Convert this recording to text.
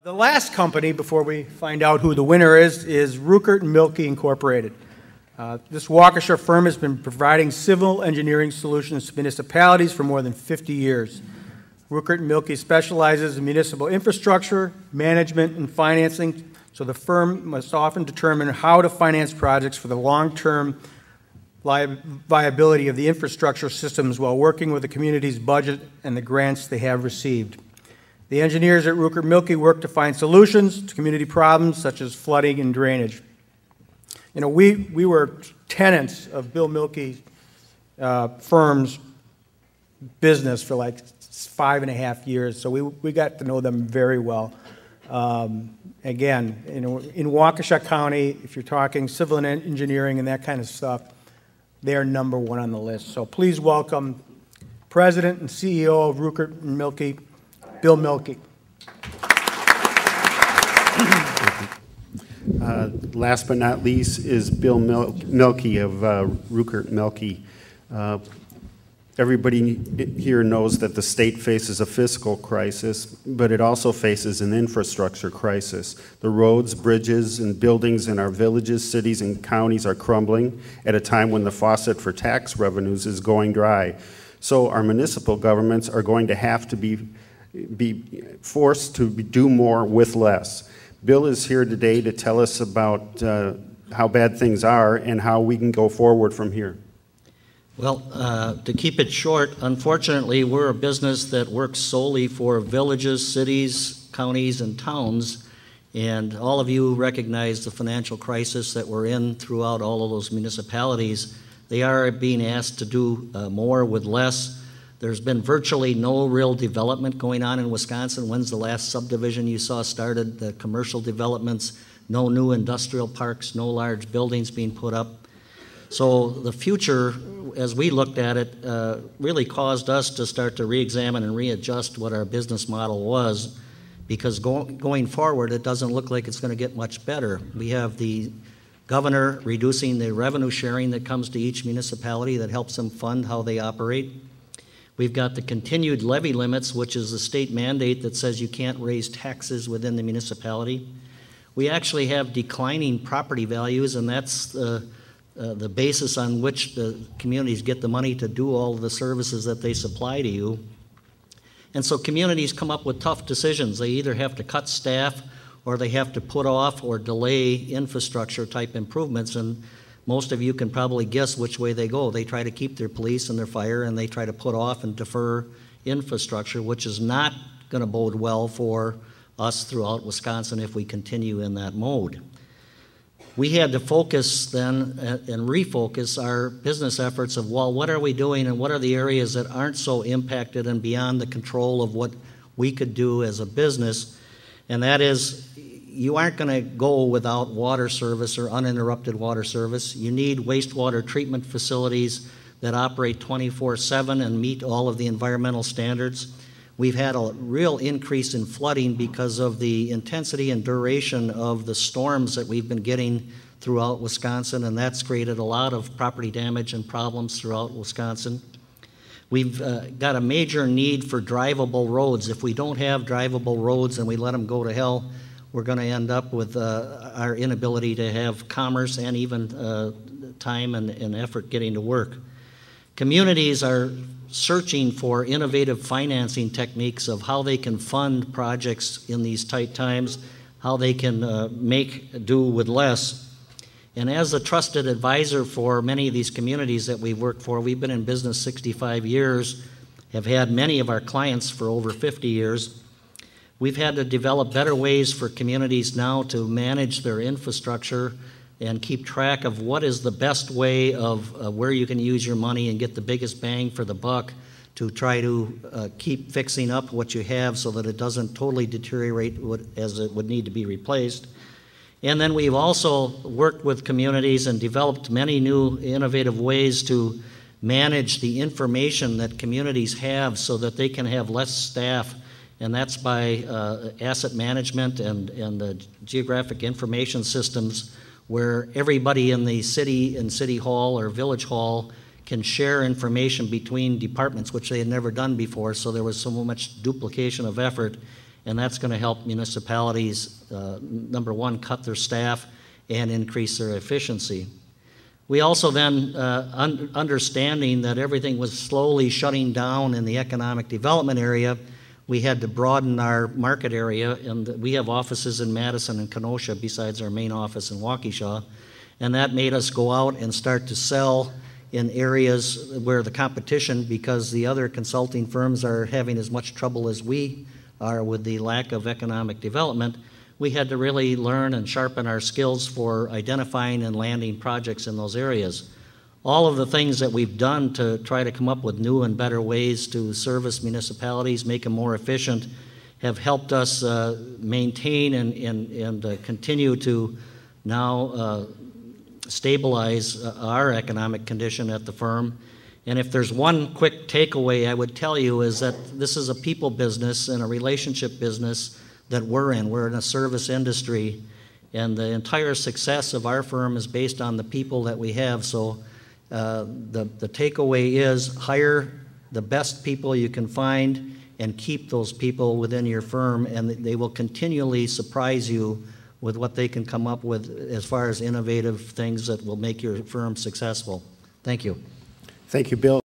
The last company, before we find out who the winner is Ruekert Mielke Incorporated. This Waukesha firm has been providing civil engineering solutions to municipalities for more than 50 years. Ruekert Mielke specializes in municipal infrastructure, management, and financing, so the firm must often determine how to finance projects for the long-term viability of the infrastructure systems while working with the community's budget and the grants they have received. The engineers at Ruekert Mielke work to find solutions to community problems such as flooding and drainage. You know, we were tenants of Bill Mielke's firm's business for like 5.5 years, so we got to know them very well. Again, you know, in Waukesha County, if you're talking civil and engineering and that kind of stuff, they're #1 on the list. So please welcome President and CEO of Ruekert Mielke, Bill Mielke. Last but not least is Bill Mielke of Ruekert Mielke. Everybody here knows that the state faces a fiscal crisis, but it also faces an infrastructure crisis. The roads, bridges, and buildings in our villages, cities, and counties are crumbling at a time when the faucet for tax revenues is going dry. So our municipal governments are going to have to be forced to do more with less. Bill is here today to tell us about how bad things are and how we can go forward from here. Well, to keep it short, unfortunately, we're a business that works solely for villages, cities, counties, and towns, and all of you recognize the financial crisis that we're in throughout all of those municipalities. They are being asked to do more with less. There's been virtually no real development going on in Wisconsin. When's the last subdivision you saw started? The commercial developments, no new industrial parks, no large buildings being put up. So the future, as we looked at it, really caused us to start to re-examine and readjust what our business model was, because going forward, it doesn't look like it's going to get much better. We have the governor reducing the revenue sharing that comes to each municipality that helps them fund how they operate. We've got the continued levy limits, which is a state mandate that says you can't raise taxes within the municipality. We actually have declining property values, and that's the basis on which the communities get the money to do all of the services that they supply to you. And so communities come up with tough decisions. They either have to cut staff or they have to put off or delay infrastructure type improvements, and most of you can probably guess which way they go. They try to keep their police and their fire, and they try to put off and defer infrastructure, which is not going to bode well for us throughout Wisconsin if we continue in that mode. We had to focus then and refocus our business efforts of, well, what are we doing and what are the areas that aren't so impacted and beyond the control of what we could do as a business, and that is, you aren't going to go without water service or uninterrupted water service. You need wastewater treatment facilities that operate 24/7 and meet all of the environmental standards. We've had a real increase in flooding because of the intensity and duration of the storms that we've been getting throughout Wisconsin, and that's created a lot of property damage and problems throughout Wisconsin. We've got a major need for drivable roads. If we don't have drivable roads and we let them go to hell, we're going to end up with our inability to have commerce and even time and effort getting to work. Communities are searching for innovative financing techniques of how they can fund projects in these tight times, how they can make do with less. And as a trusted advisor for many of these communities that we've worked for, we've been in business 65 years, have had many of our clients for over 50 years. We've had to develop better ways for communities now to manage their infrastructure and keep track of what is the best way of where you can use your money and get the biggest bang for the buck to try to keep fixing up what you have so that it doesn't totally deteriorate as it would need to be replaced. And then we've also worked with communities and developed many new innovative ways to manage the information that communities have so that they can have less staff, and that's by asset management and geographic information systems where everybody in the city and city hall or village hall can share information between departments, which they had never done before, so there was so much duplication of effort. and that's going to help municipalities, number one, cut their staff and increase their efficiency. We also then, understanding that everything was slowly shutting down in the economic development area, we had to broaden our market area, and we have offices in Madison and Kenosha besides our main office in Waukesha, and that made us go out and start to sell in areas where the competition, because the other consulting firms are having as much trouble as we are with the lack of economic development. We had to really learn and sharpen our skills for identifying and landing projects in those areas. All of the things that we've done to try to come up with new and better ways to service municipalities, make them more efficient, have helped us maintain and continue to now stabilize our economic condition at the firm. And if there's one quick takeaway I would tell you is that this is a people business and a relationship business that we're in. We're in a service industry, and the entire success of our firm is based on the people that we have. So the takeaway is hire the best people you can find and keep those people within your firm, and they will continually surprise you with what they can come up with as far as innovative things that will make your firm successful. Thank you. Thank you, Bill.